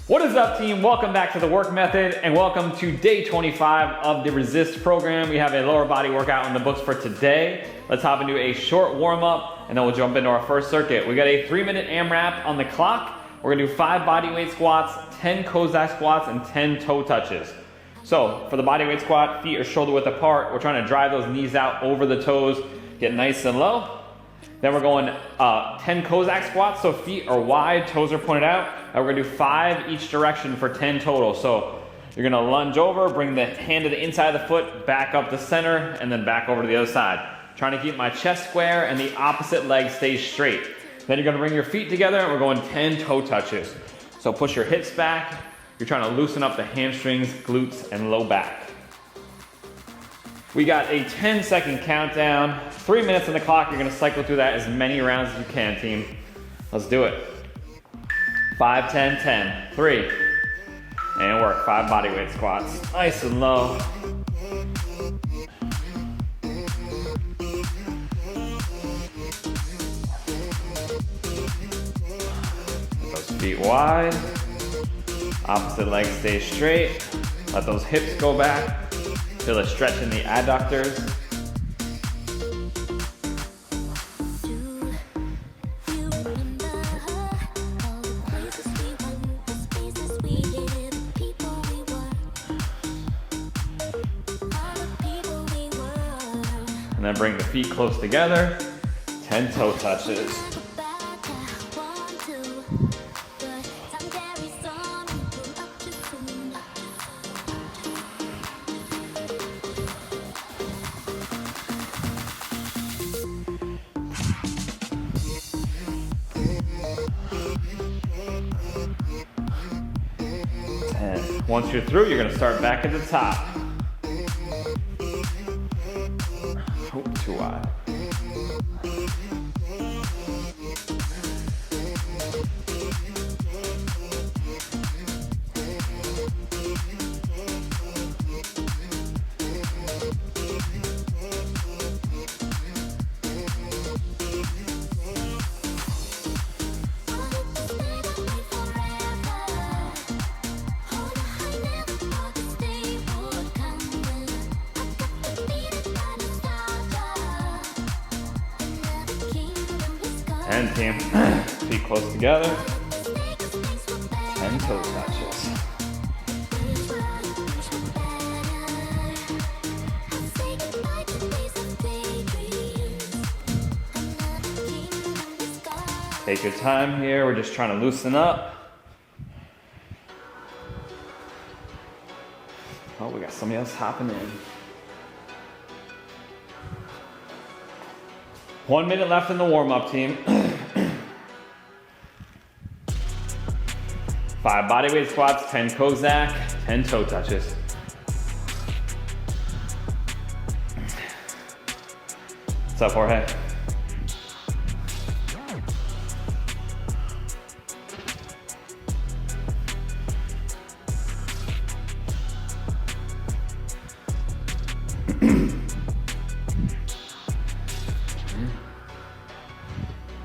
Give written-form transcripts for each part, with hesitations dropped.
What is up, team? Welcome back to the work method and welcome to day 25 of the resist program. We have a lower body workout in the books for today. Let's hop into a short warm up and then we'll jump into our first circuit. We got a 3-minute AMRAP on the clock. We're gonna do 5 body weight squats, 10 Cossack squats, and 10 toe touches. So for the body weight squat, feet are shoulder width apart. We're trying to drive those knees out over the toes, get nice and low. Then we're going 10 Cossack squats, so feet are wide, toes are pointed out. And we're gonna do 5 each direction for 10 total. So you're gonna lunge over, bring the hand to the inside of the foot, back up the center, and then back over to the other side. Trying to keep my chest square and the opposite leg stays straight. Then you're gonna bring your feet together and we're going 10 toe touches. So push your hips back. You're trying to loosen up the hamstrings, glutes, and low back. We got a 10-second countdown, 3 minutes on the clock. You're gonna cycle through that as many rounds as you can, team. Let's do it. 5, 10, 10, 3, and work. 5 body weight squats, nice and low. Those feet wide, opposite leg stays straight. Let those hips go back. Feel a stretch in the adductors. And then bring the feet close together. 10 toe touches. Once you're through, you're gonna start back at the top. Oh, too wide. And team, feet close together, 10 toe touches. Take your time here, we're just trying to loosen up. Oh, we got somebody else hopping in. 1 minute left in the warm-up, team. 5 body weight squats, 10 Cossack, 10 toe touches. What's up, Jorge?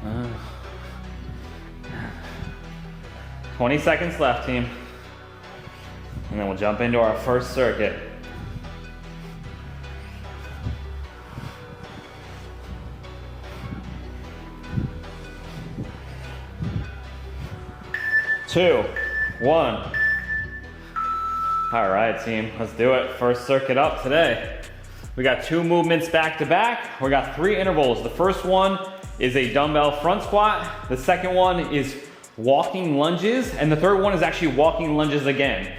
Uh, 20 seconds left, team. And then we'll jump into our first circuit. Two, 1. All right, team, let's do it. First circuit up today. We got 2 movements back to back. We got 3 intervals. The first one is a dumbbell front squat. The second one is walking lunges. And the third one is actually walking lunges again.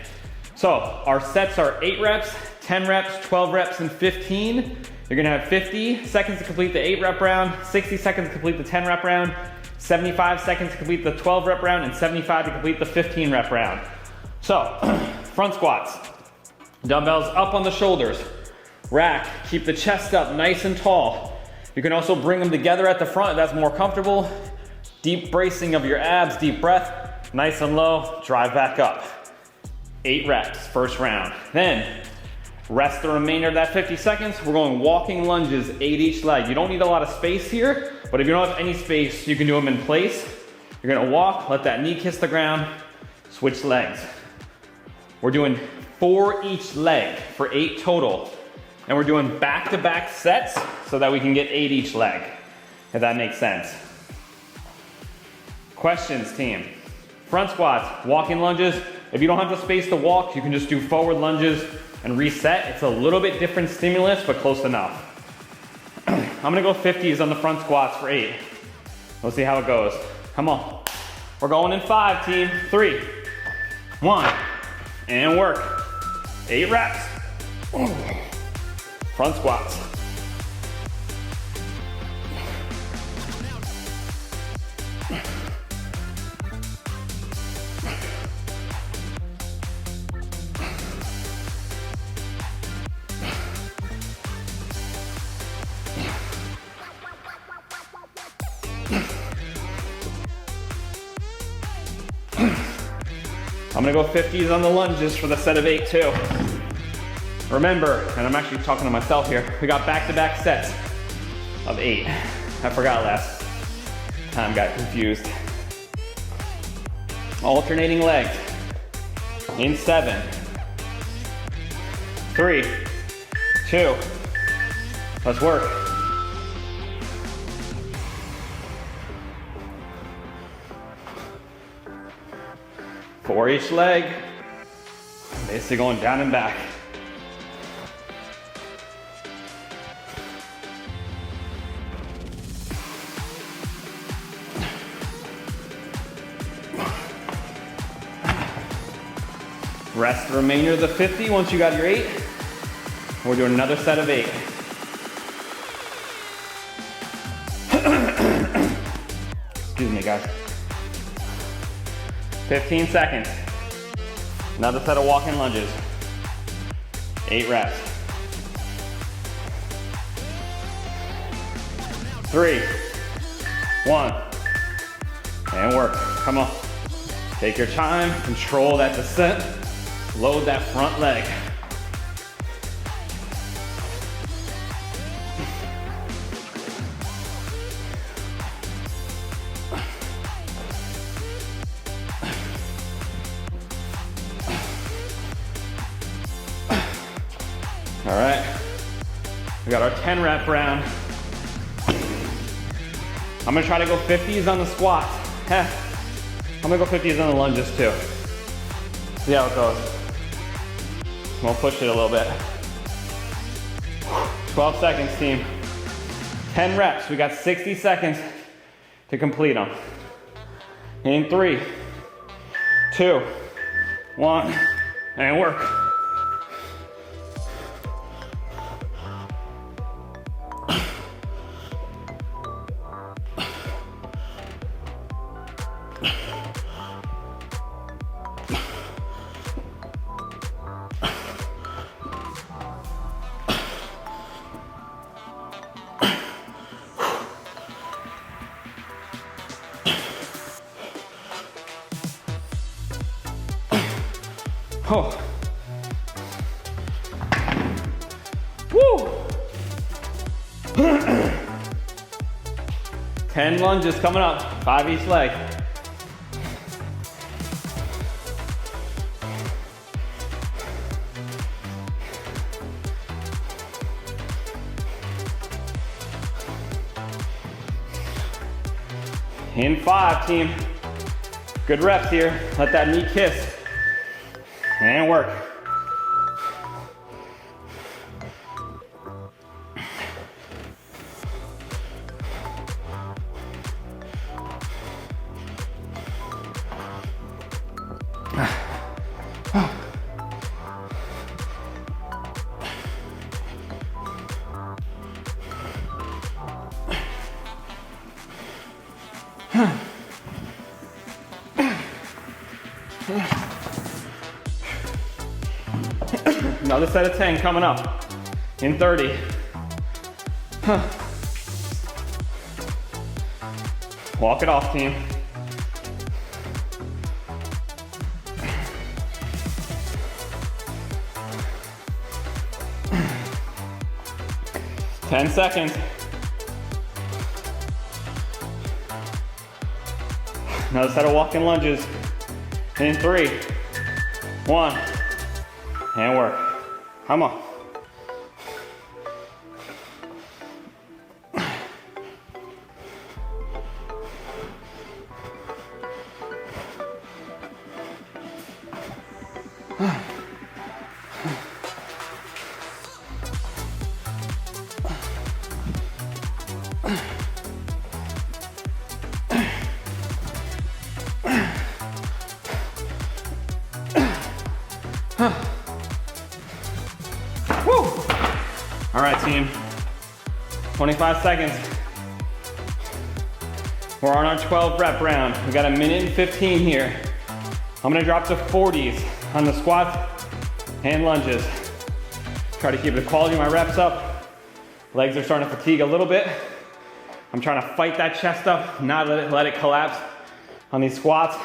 So our sets are 8 reps, 10 reps, 12 reps, and 15. You're gonna have 50 seconds to complete the 8 rep round, 60 seconds to complete the 10 rep round, 75 seconds to complete the 12 rep round, and 75 to complete the 15 rep round. So, front squats. Dumbbells up on the shoulders. Rack, keep the chest up nice and tall. You can also bring them together at the front if that's more comfortable. Deep bracing of your abs, deep breath, nice and low, drive back up. 8 reps, first round. Then, rest the remainder of that 50 seconds. We're going walking lunges, 8 each leg. You don't need a lot of space here, but if you don't have any space, you can do them in place. You're gonna walk, let that knee kiss the ground, Switch legs. We're doing 4 each leg for 8 total. And we're doing back-to-back sets so that we can get 8 each leg, if that makes sense. Questions, team? Front squats, walking lunges. If you don't have the space to walk, you can just do forward lunges and reset. It's a little bit different stimulus, but close enough. I'm gonna go 50s on the front squats for 8. We'll see how it goes. Come on. We're going in 5, team. 3, 1, and work. 8 reps. Front squats. I'm gonna go 50s on the lunges for the set of 8 too. Remember, and I'm actually talking to myself here, we got back-to-back sets of 8. I forgot last time, got confused. Alternating legs in 7, 3, 2, let's work. For each leg, basically going down and back. Rest the remainder of the 50 once you got your 8. We're doing another set of 8. Excuse me, guys. 15 seconds. Another set of walking lunges. 8 reps. 3, 1, and work. Come on. Take your time, control that descent, load that front leg. All right, we got our 10 rep round. I'm gonna try to go 50s on the squats. I'm gonna go 50s on the lunges too. See how it goes. We'll push it a little bit. 12 seconds, team. 10 reps, we got 60 seconds to complete them. In 3, 2, 1, and work. Oh. Woo! 10 lunges coming up, 5 each leg. In 5, team. Good reps here. Let that knee kiss. And work. Another set of 10 coming up in 30. Walk it off, team. Ten seconds. Another set of walking lunges. In 3, 1, and work. Come on. Woo! All right, team. 25 seconds. We're on our 12 rep round. We got a minute and 15 here. I'm gonna drop to 40s on the squats and lunges. Try to keep the quality of my reps up. Legs are starting to fatigue a little bit. I'm trying to fight that chest up, not let it collapse on these squats.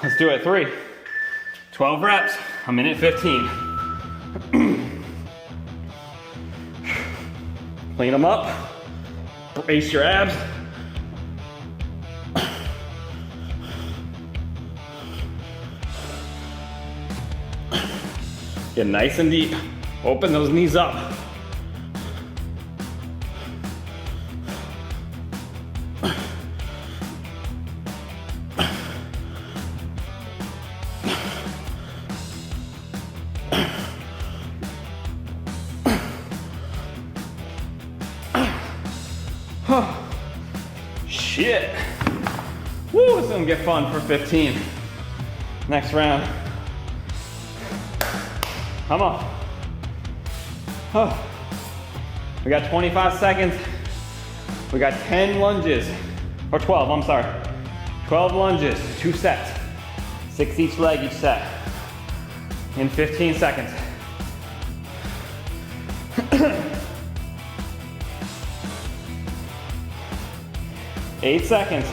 Let's do it. 3, 12 reps, a minute 15. Clean them up, brace your abs. Get nice and deep. Open those knees up. Shit. Woo, this is gonna get fun for 15. Next round. Come on. Oh. We got 25 seconds. We got 10 lunges, or 12, I'm sorry. 12 lunges, 2 sets. 6 each leg, each set. In 15 seconds. 8 seconds.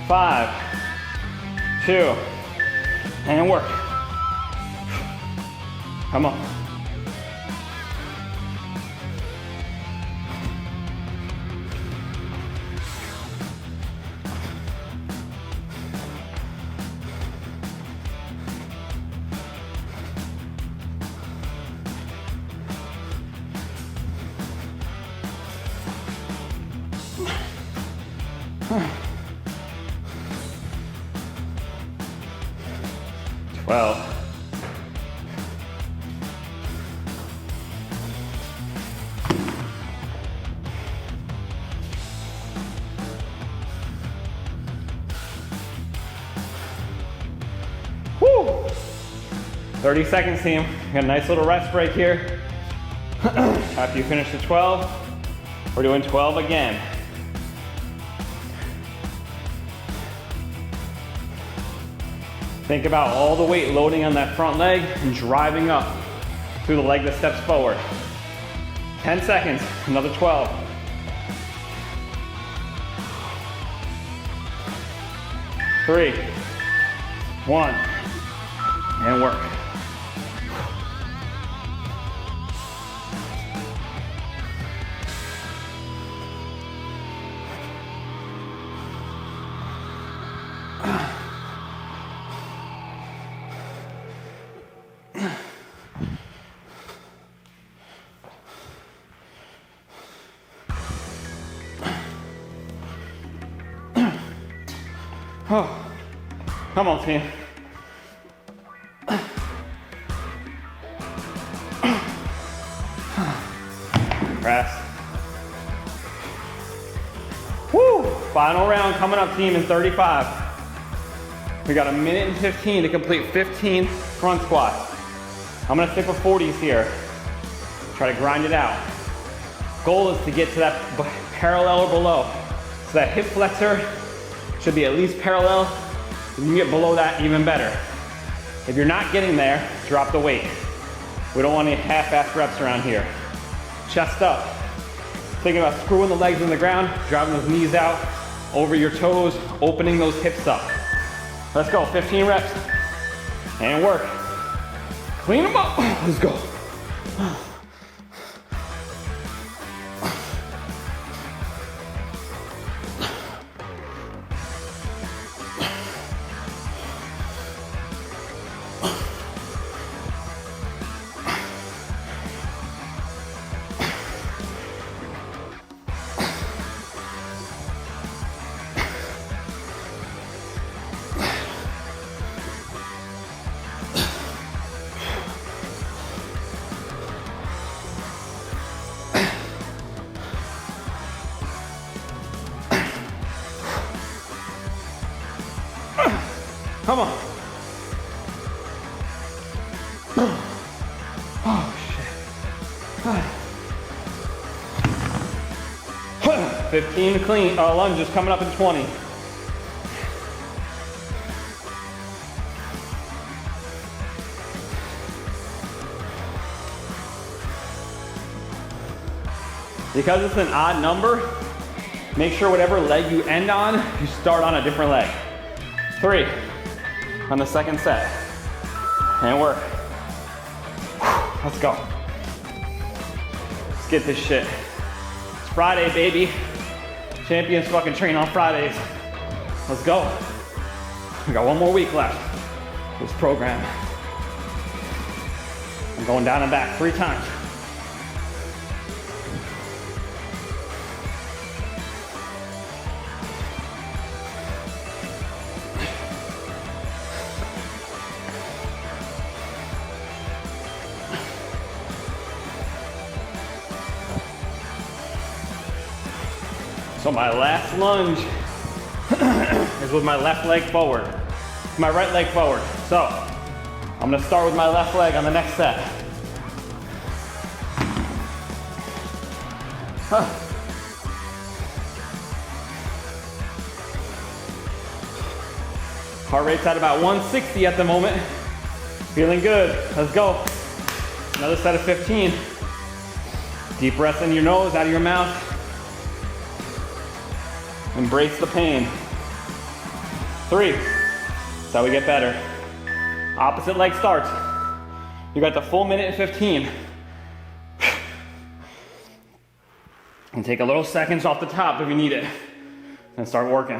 5, 2, and work. Come on. Well, woo! 30 seconds, team. Got a nice little rest break here. After you finish the 12, we're doing 12 again. Think about all the weight loading on that front leg and driving up through the leg that steps forward. 10 seconds, another 12. Three, 1, and work. Oh, come on, team. Rest. Woo! Final round coming up, team, in 35. We got a minute and 15 to complete 15 front squats. I'm gonna stick with 40s here. Try to grind it out. Goal is to get to that parallel or below. So that hip flexor should be at least parallel. If you can get below that, even better. If you're not getting there, drop the weight. We don't want any half-assed reps around here. Chest up. Thinking about screwing the legs in the ground, driving those knees out, over your toes, opening those hips up. Let's go, 15 reps. And work. Clean them up, let's go. Come on. Oh, shit. 15 clean, lunges coming up in 20. Because it's an odd number, make sure whatever leg you end on, you start on a different leg. 3 on the second set. And work. Let's go. Let's get this shit. It's Friday, baby. Champions fucking train on Fridays. Let's go. We got one more week left. This program. I'm going down and back 3 times. So my last lunge is with my left leg forward, my right leg forward. So I'm gonna start with my left leg on the next set. Heart rate's at about 160 at the moment. Feeling good, let's go. Another set of 15. Deep breath in your nose, out of your mouth. Embrace the pain. 3. That's how we get better. Opposite leg starts. You got the full minute and 15. And take a little seconds off the top if you need it. And start working.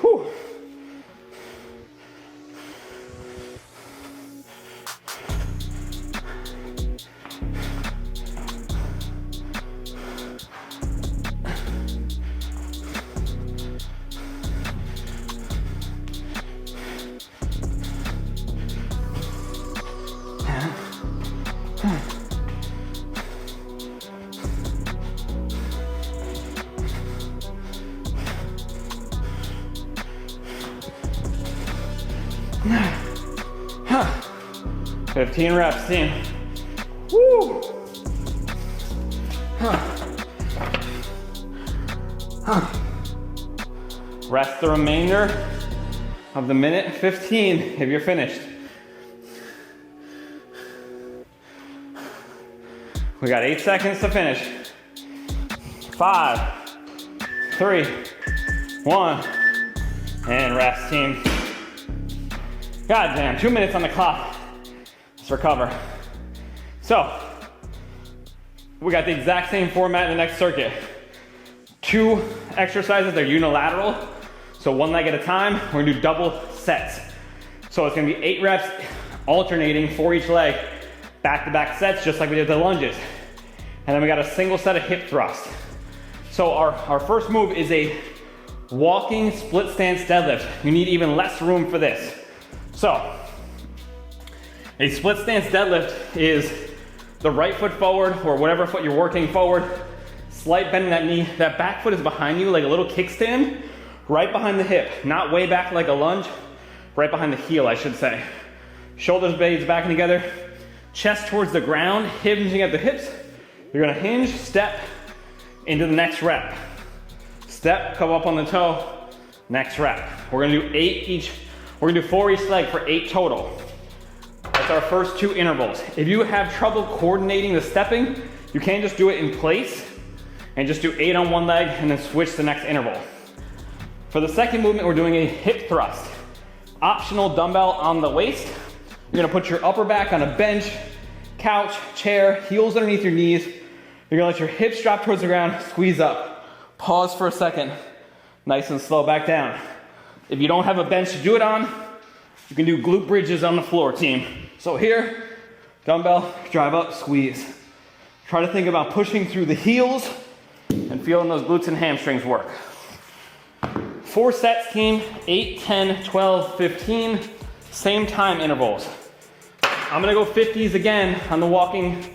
Whew. Huh. 15 reps, team. Woo! Huh. Huh. Rest the remainder of the minute 15 if you're finished. We got 8 seconds to finish. 5, 3, 1, and rest, team. God damn, 2 minutes on the clock. Let's recover. So, we got the exact same format in the next circuit. 2 exercises, they're unilateral. So 1 leg at a time, we're gonna do double sets. So it's gonna be 8 reps alternating for each leg, back-to-back sets, just like we did the lunges. And then we got a single set of hip thrusts. So our first move is a walking split stance deadlift. You need even less room for this. So, a split stance deadlift is the right foot forward or whatever foot you're working forward, slight bend in that knee, that back foot is behind you like a little kickstand, right behind the hip, not way back like a lunge, right behind the heel I should say. Shoulders blades back together, chest towards the ground, hinging at the hips. You're gonna hinge, step into the next rep. Step, come up on the toe, next rep. We're gonna do 8 each. We're gonna do 4 each leg for 8 total. That's our first 2 intervals. If you have trouble coordinating the stepping, you can just do it in place and just do 8 on one leg and then switch the next interval. For the second movement, we're doing a hip thrust. Optional dumbbell on the waist. You're gonna put your upper back on a bench, couch, chair, heels underneath your knees. You're gonna let your hips drop towards the ground, squeeze up. Pause for a second, nice and slow back down. If you don't have a bench to do it on, you can do glute bridges on the floor, team. So here, dumbbell, drive up, squeeze. Try to think about pushing through the heels and feeling those glutes and hamstrings work. 4 sets, team, 8, 10, 12, 15, same time intervals. I'm gonna go 50s again on the walking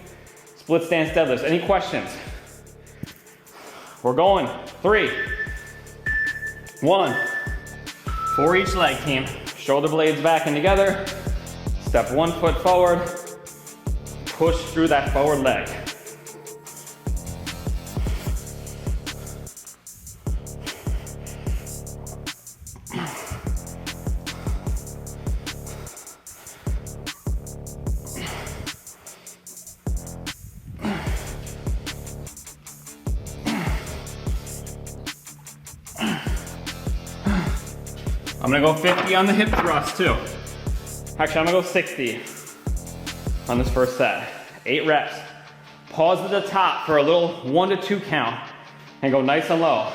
split stance deadlifts. Any questions? We're going. 3, 1. For each leg, team. Shoulder blades back and together. Step 1 foot forward. Push through that forward leg. I'm gonna go 50 on the hip thrust too. Actually, I'm gonna go 60 on this first set. 8 reps. Pause at the top for a little 1 to 2 count and go nice and low.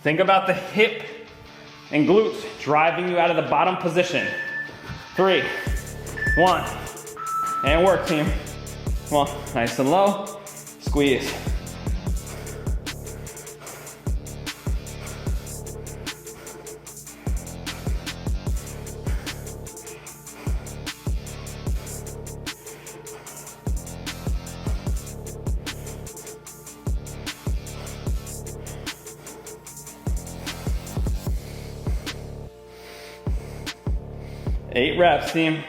Think about the hip and glutes driving you out of the bottom position. 3, 1, and work, team. Come on, nice and low, squeeze. Eight reps, team.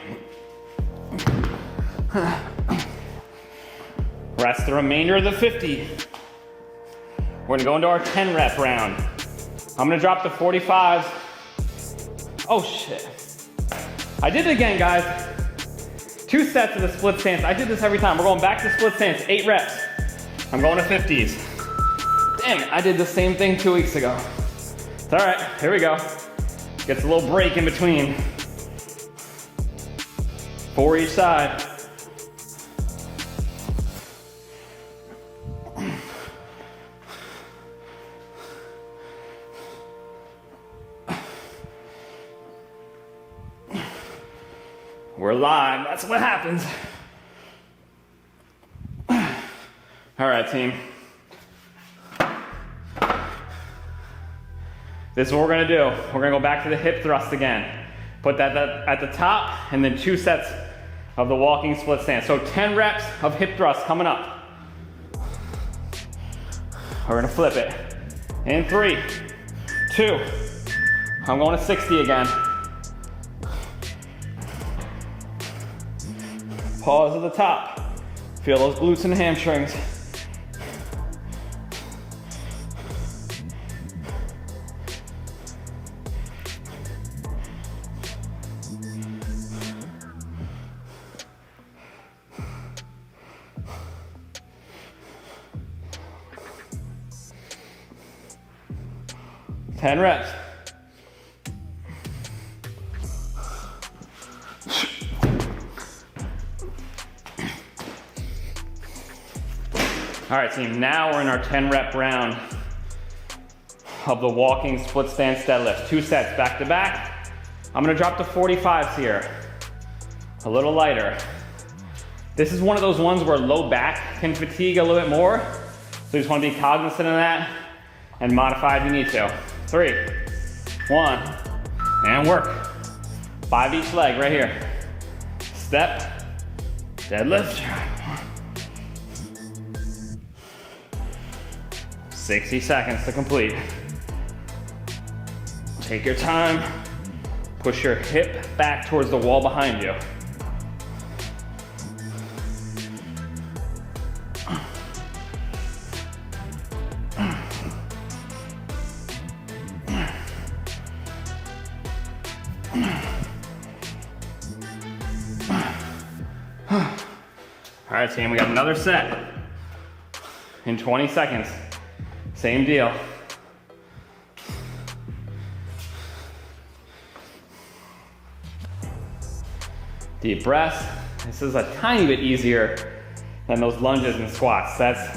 Rest the remainder of the 50. We're gonna go into our 10 rep round. I'm gonna drop the 45s. Oh shit. I did it again, guys. 2 sets of the split stance. I did this every time. We're going back to split stance, 8 reps. I'm going to 50s. Dang it, I did the same thing 2 weeks ago. It's all right, here we go. Gets a little break in between. 4 each side. We're live, that's what happens. All right, team. This is what we're gonna do. We're gonna go back to the hip thrust again. Put that at the top, and then 2 sets of the walking split stance. So 10 reps of hip thrust coming up. We're gonna flip it. In 3, 2, I'm going to 60 again. Pause at the top. Feel those glutes and hamstrings. Ten reps. All right, team, now we're in our 10 rep round of the walking split stance deadlift. 2 sets back to back. I'm gonna drop the 45s here. A little lighter. This is one of those ones where low back can fatigue a little bit more. So you just wanna be cognizant of that and modify if you need to. 3, 1, and work. 5 each leg right here. Step, deadlift. 60 seconds to complete. Take your time. Push your hip back towards the wall behind you. All right, team, we got another set in 20 seconds. Same deal. Deep breaths. This is a tiny bit easier than those lunges and squats. That's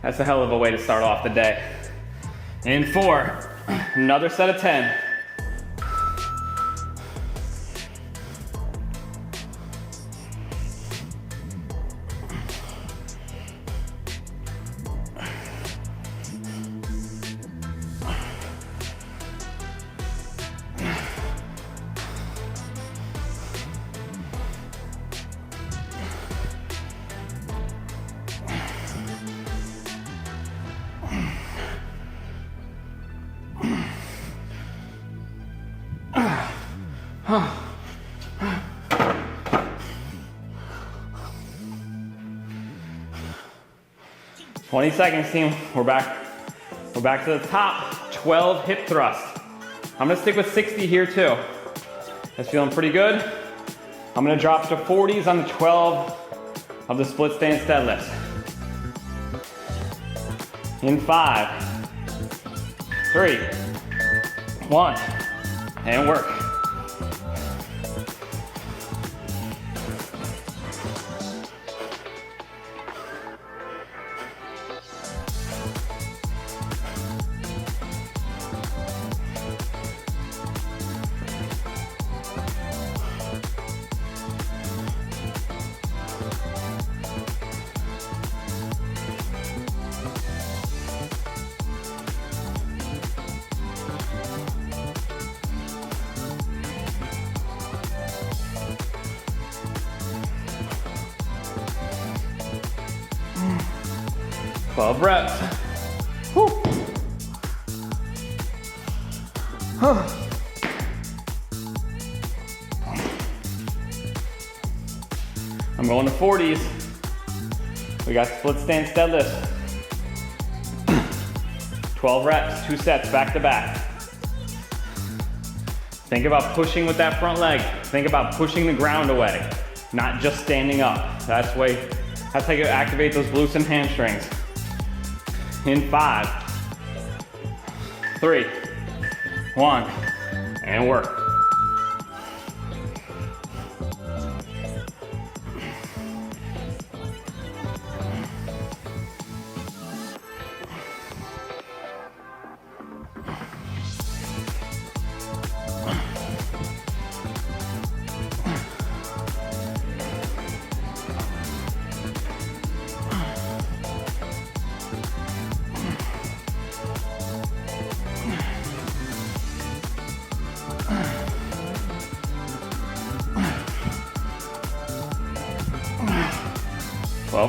a hell of a way to start off the day. In 4, another set of 10. 20 seconds, team. We're back to the top. 12 hip thrusts. I'm gonna stick with 60 here too. That's feeling pretty good. I'm gonna drop to 40s on the 12 of the split stance deadlifts. In 5, 3, 1, and work. Twelve reps. Whew. I'm going to 40s. We got split stance deadlifts. 12 reps, 2 sets, back to back. Think about pushing with that front leg. Think about pushing the ground away, not just standing up. That's how you activate those glutes and hamstrings. In 5, 3, 1, and work.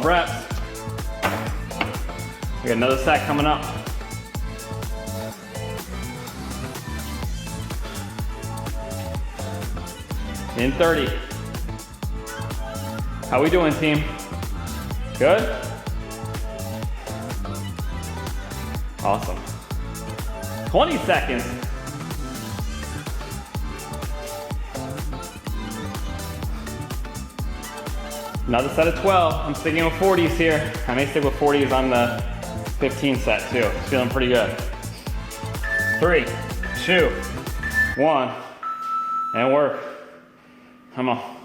Reps. We got another set coming up. In 30. How we doing, team? Good? Awesome. 20 seconds. Another set of 12. I'm sticking with 40s here. I may stick with 40s on the 15 set too. It's feeling pretty good. 3, 2, 1, and work. Come on.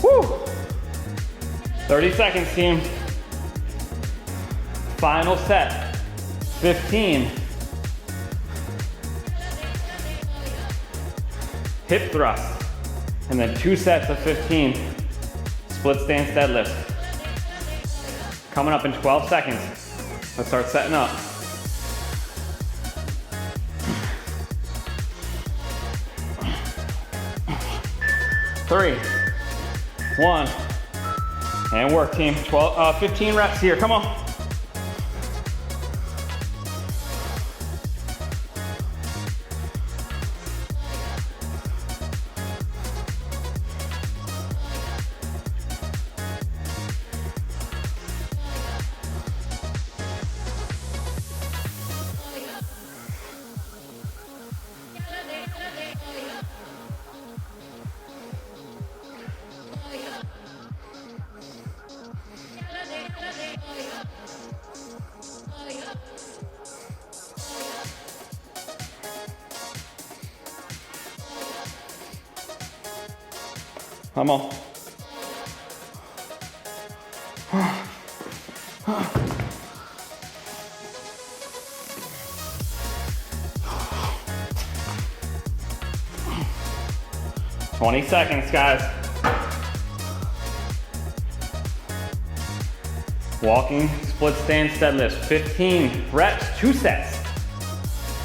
Whew. 30 seconds, team. Final set. 15. Hip thrust. And then 2 sets of 15 split stance deadlifts. Coming up in 12 seconds. Let's start setting up. 3, 1, and work, team. 15 reps here, come on. Come on. 20 seconds, guys. Walking, split stance, deadlifts, 15 reps, 2 sets.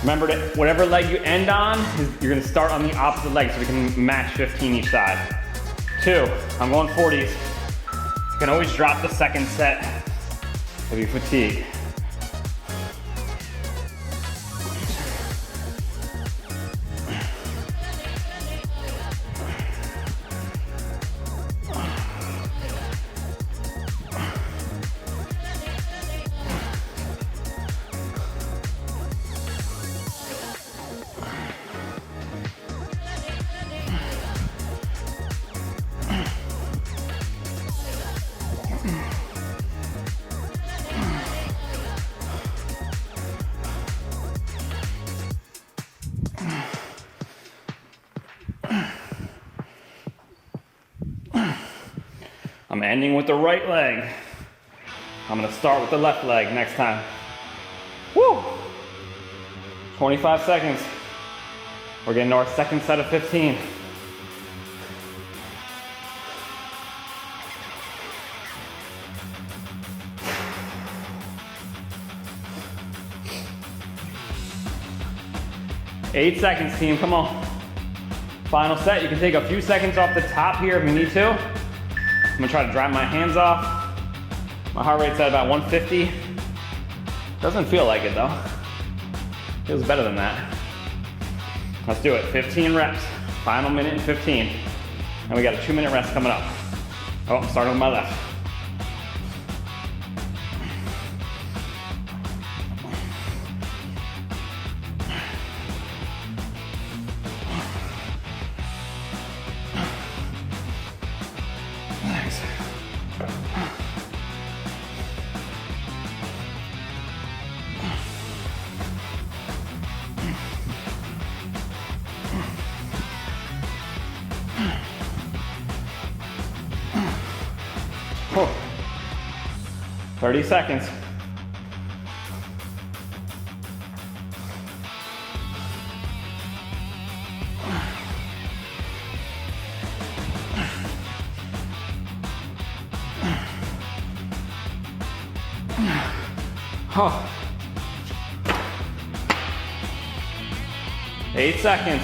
Remember that whatever leg you end on, you're gonna start on the opposite leg so we can match 15 each side. 2, I'm going 40s. You can always drop the second set if you fatigue. I'm ending with the right leg. I'm gonna start with the left leg next time. Woo! 25 seconds. We're getting to our second set of 15. Eight seconds, team, come on. Final set, you can take a few seconds off the top here if you need to. I'm gonna try to dry my hands off. My heart rate's at about 150. Doesn't feel like it though. Feels better than that. Let's do it, 15 reps. Final minute and 15. And we got a 2-minute rest coming up. Oh, I'm starting with my left. Oh. 30 seconds. Oh. 8 seconds.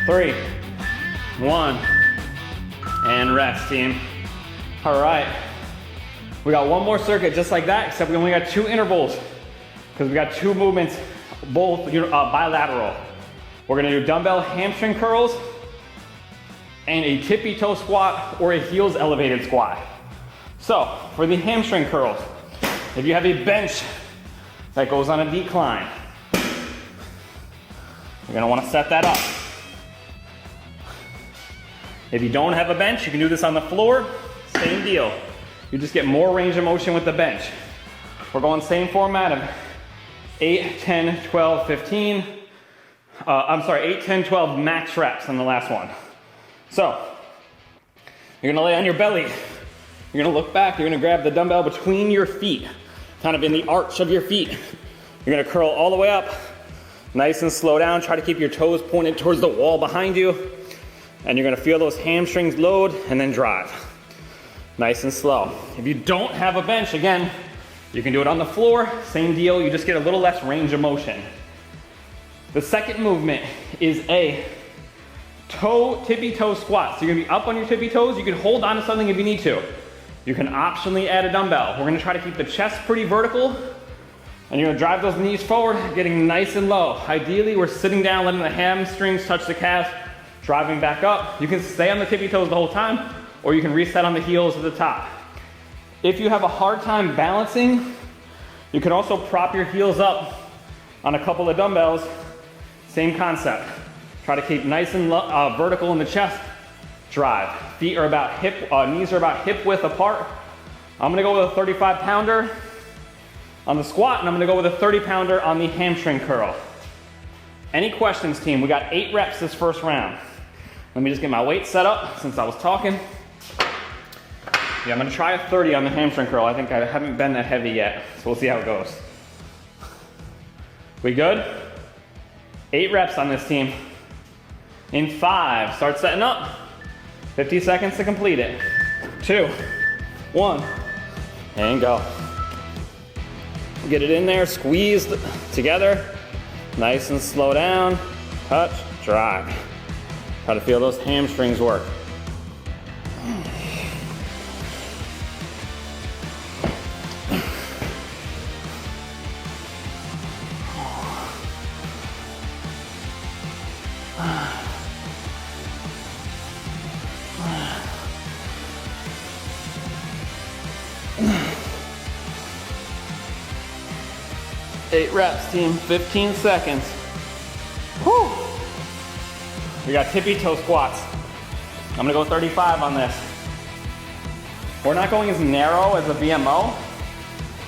3, 1, and rest, team. All right, we got one more circuit just like that, except we only got 2 intervals because we got 2 movements, both bilateral. We're gonna do dumbbell hamstring curls and a tippy toe squat or a heels elevated squat. So for the hamstring curls, if you have a bench that goes on a decline, you're gonna wanna set that up. If you don't have a bench, you can do this on the floor, same deal. You just get more range of motion with the bench. We're going same format of 8, 10, 12, 15. 8, 10, 12 max reps on the last one. So, you're gonna lay on your belly. You're gonna look back, you're gonna grab the dumbbell between your feet, kind of in the arch of your feet. You're gonna curl all the way up, nice and slow down. Try to keep your toes pointed towards the wall behind you. And you're gonna feel those hamstrings load and then drive. Nice and slow. If you don't have a bench, again, you can do it on the floor, same deal, you just get a little less range of motion. The second movement is a tippy toe squat. So you're gonna be up on your tippy toes, you can hold on to something if you need to. You can optionally add a dumbbell. We're gonna try to keep the chest pretty vertical, and you're gonna drive those knees forward, getting nice and low. Ideally, we're sitting down, letting the hamstrings touch the calves, driving back up. You can stay on the tippy toes the whole time, or you can reset on the heels at the top. If you have a hard time balancing, you can also prop your heels up on a couple of dumbbells. Same concept. Try to keep nice and vertical in the chest. Drive. Feet are about knees are about hip width apart. I'm gonna go with a 35-pounder on the squat, and I'm gonna go with a 30-pounder on the hamstring curl. Any questions, team? We got 8 reps this first round. Let me just get my weight set up since I was talking. Yeah, I'm gonna try a 30 on the hamstring curl. I think I haven't been that heavy yet, so we'll see how it goes. We good? 8 reps on this, team. In 5, start setting up. 50 seconds to complete it. 2, 1, and go. Get it in there, squeeze together. Nice and slow down. Touch, drive. Try to feel those hamstrings work. Eight reps, team, 15 seconds. Whew. We got tippy toe squats. I'm gonna go 35 on this. We're not going as narrow as a VMO.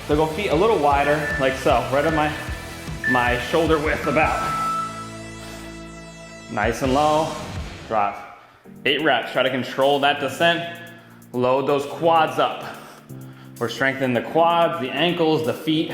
So go feet a little wider, like so, right at my shoulder width about. Nice and low, drop. 8 reps, try to control that descent. Load those quads up. We're strengthening the quads, the ankles, the feet.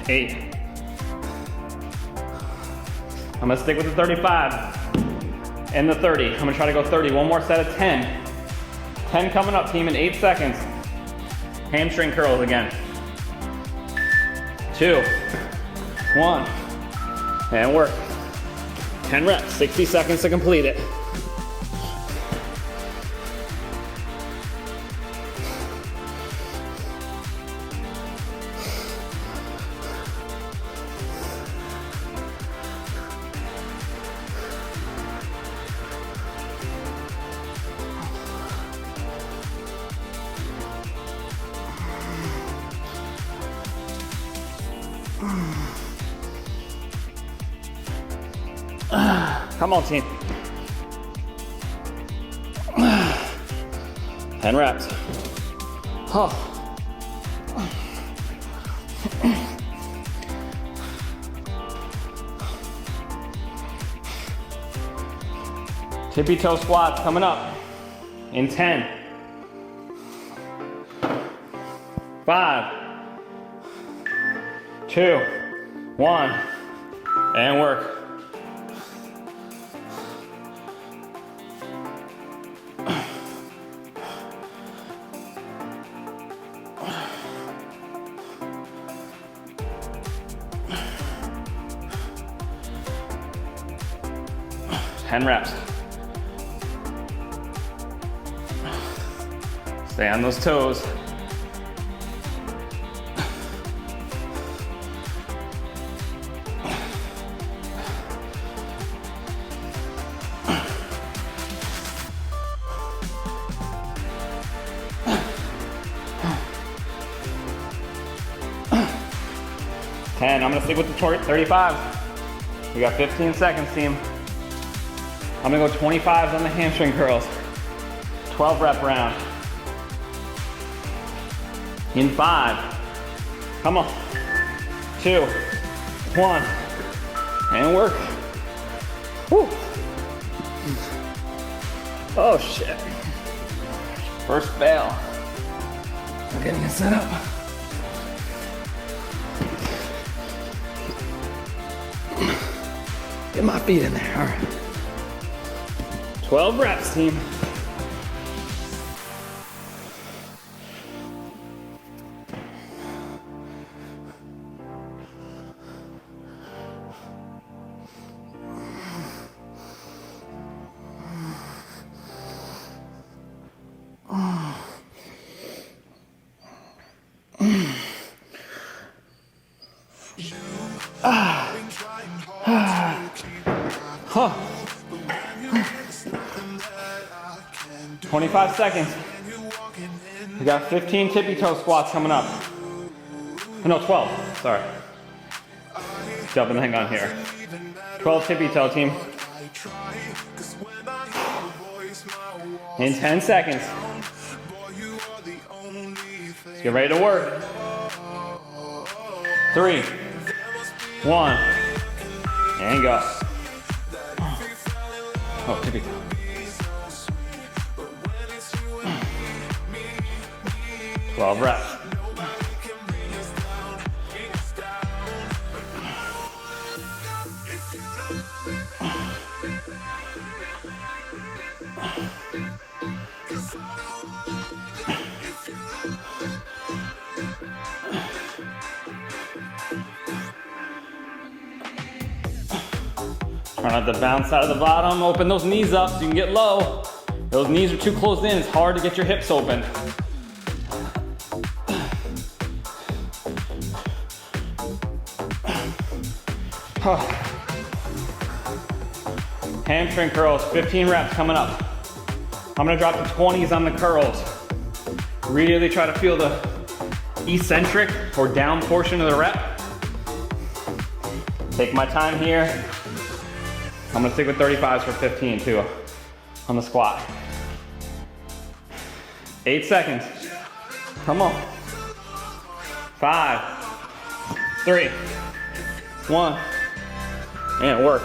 Eight. I'm gonna stick with the 35 and the 30. I'm gonna try to go 30. One more set of 10. 10 coming up, team, in 8 seconds. Hamstring curls again. 2, 1, and work. 10 reps, 60 seconds to complete it. Come on, team. 10 reps. Oh. Tippy toe squats coming up in 10. 5, 2, 1, and work. Ten reps. Stay on those toes. And I'm gonna stick with the 35. We got 15 seconds, team. I'm gonna go 25s on the hamstring curls. 12 rep round. In 5. Come on. 2, 1, and work. Woo. Oh shit. First fail. I'm getting it set up. Get my feet in there, all right. 12 reps, team. Huh. 25 seconds. We got 15 tippy toe squats coming up. No, 12, sorry. Jumping the thing on here. 12 tippy toe, team. In 10 seconds. Let's get ready to work. 3, 1, and go. Oh, tippy toe. 12 reps. Try not to bounce out of the bottom. Open those knees up so you can get low. Those knees are too closed in. It's hard to get your hips open. Hamstring curls, 15 reps coming up. I'm gonna drop the 20s on the curls. Really try to feel the eccentric or down portion of the rep. Take my time here. I'm gonna stick with 35s for 15 too on the squat. 8 seconds. Come on. 5, 3, 1, and work.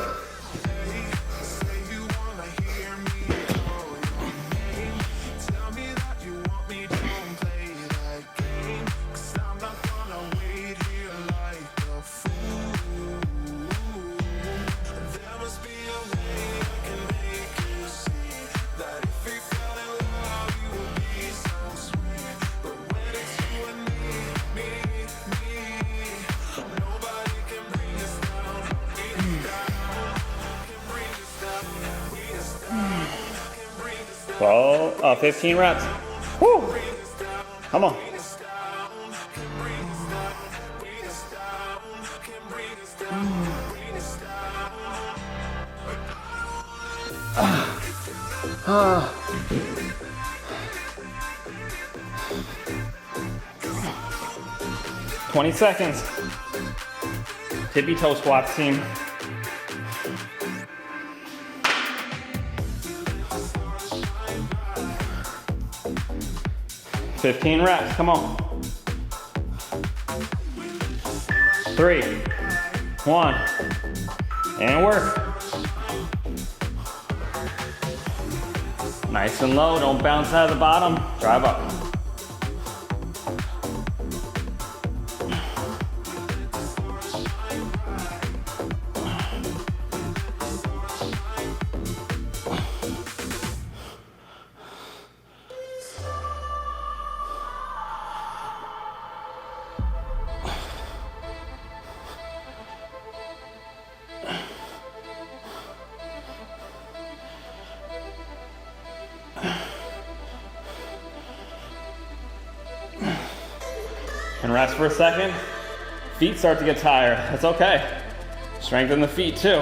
Well, 15 reps. Woo! Come on. Ah. 20 seconds. Tippy toe squats, team. $15 reps, come on. 3, 1, and work. Nice and low, don't bounce out of the bottom, drive up. And rest for a second. Feet start to get tired. That's okay. Strengthen the feet too.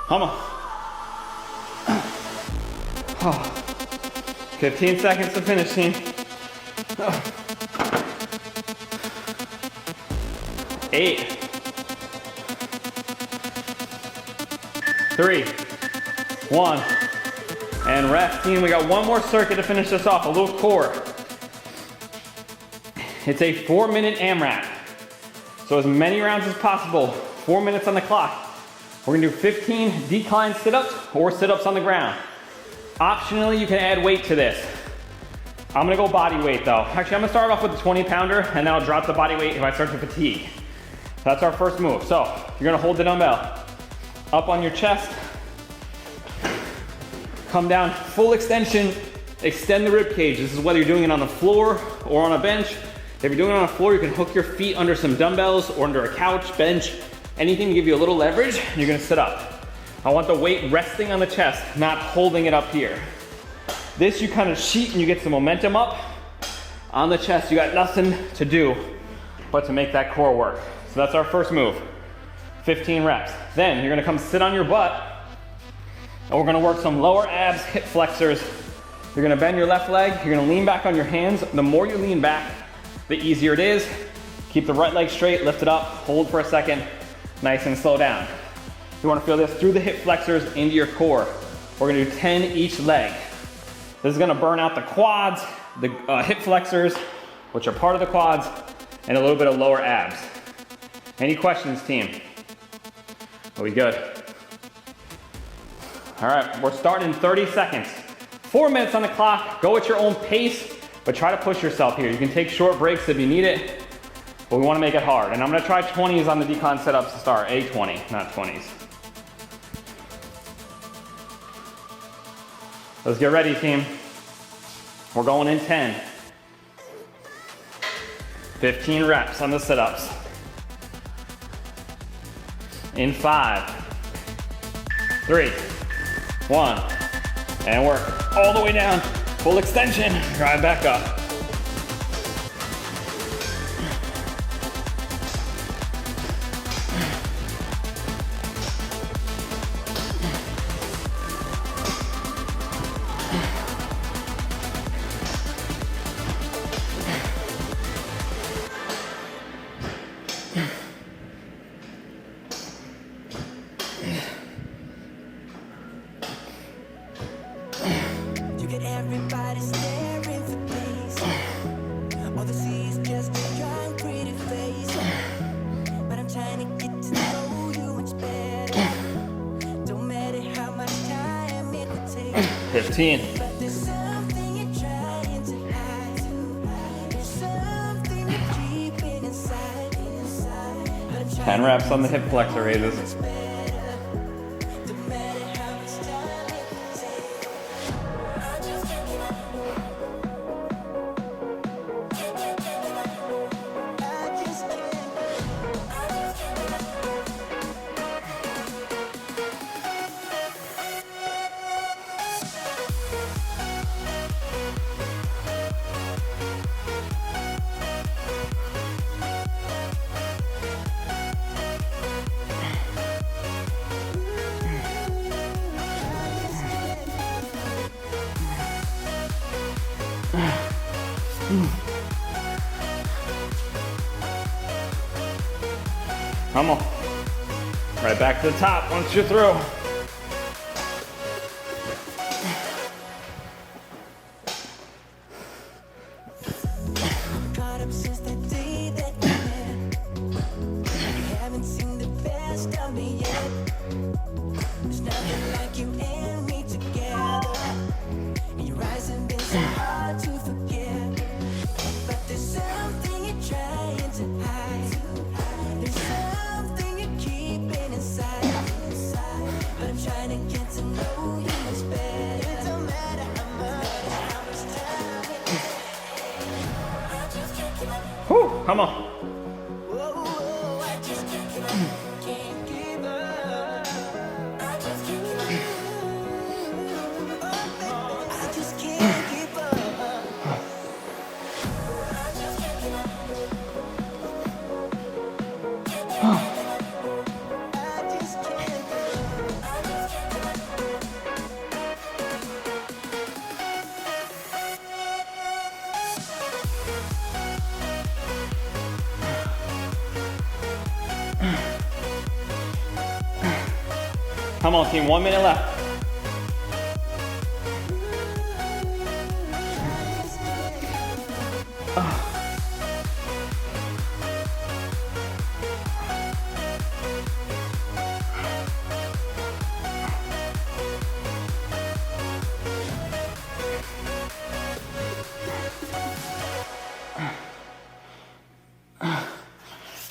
Come on. 15 seconds to finish, team. 8, 3, 1, and rest, team. We got one more circuit to finish this off, a little core. It's a 4-minute AMRAP. So as many rounds as possible, 4 minutes on the clock. We're gonna do 15 decline sit-ups or sit-ups on the ground. Optionally, you can add weight to this. I'm gonna go body weight though. Actually, I'm gonna start off with a 20-pounder and then I'll drop the body weight if I start to fatigue. That's our first move. So you're gonna hold the dumbbell up on your chest, come down, full extension, extend the rib cage. This is whether you're doing it on the floor or on a bench. If you're doing it on a floor, you can hook your feet under some dumbbells or under a couch, bench, anything to give you a little leverage, and you're gonna sit up. I want the weight resting on the chest, not holding it up here. This you kind of sheet and you get some momentum up. On the chest, you got nothing to do but to make that core work. So that's our first move, 15 reps. Then you're gonna come sit on your butt and we're gonna work some lower abs, hip flexors. You're gonna bend your left leg, you're gonna lean back on your hands. The more you lean back, the easier it is. Keep the right leg straight, lift it up, hold for a second, nice and slow down. You wanna feel this through the hip flexors into your core. We're gonna do 10 each leg. This is gonna burn out the quads, the hip flexors, which are part of the quads, and a little bit of lower abs. Any questions, team? Are we good? All right, we're starting in 30 seconds. 4 minutes on the clock, go at your own pace, but try to push yourself here. You can take short breaks if you need it, but we wanna make it hard. And I'm gonna try 20s on the decline setups to start, a 20, not 20s. Let's get ready, team. We're going in 10. 15 reps on the sit-ups. In 5, 3, 1, and work all the way down. Full extension, drive back up. Everybody staring for days. All they see is just a young, pretty face. But I'm trying to get to know you much better. Don't matter how much time it would take. 15. But there's something you're trying to hide. There's something you're keeping inside. But I'm 10 reps on the hip flexor raises. Come on. Right back to the top once you're through. Caught up since that day that we met. You haven't seen the best of me yet. There's nothing like you and me together. And your eyes have been so hard to forget. But there's something you're trying to hide. There's something you're keeping inside. But I'm trying to get to know you much better. It don't matter how much time it takes. I just can't give up. Whew, come on. Whoa, I just can't give up. Can't give up. I just can't give up. Oh, baby, I just can't give up. I just can't give up. I just can't give up. I just can't give up. Come on, team, 1 minute left. Oh.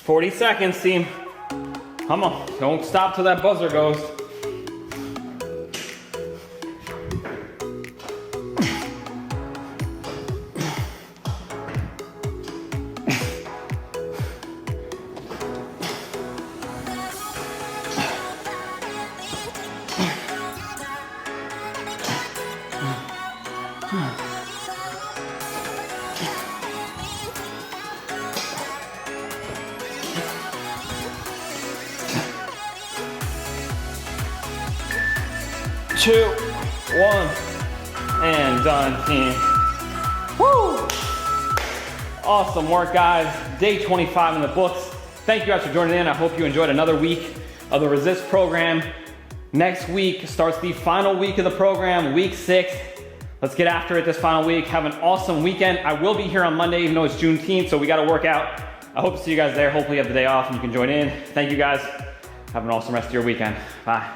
40 seconds, team. Come on, don't stop till that buzzer goes. Two, one, and done, team. Woo! Awesome work, guys. Day 25 in the books. Thank you guys for joining in. I hope you enjoyed another week of the Resist program. Next week starts the final week of the program, week 6. Let's get after it this final week. Have an awesome weekend. I will be here on Monday, even though it's Juneteenth, so we gotta work out. I hope to see you guys there. Hopefully you have the day off and you can join in. Thank you guys. Have an awesome rest of your weekend. Bye.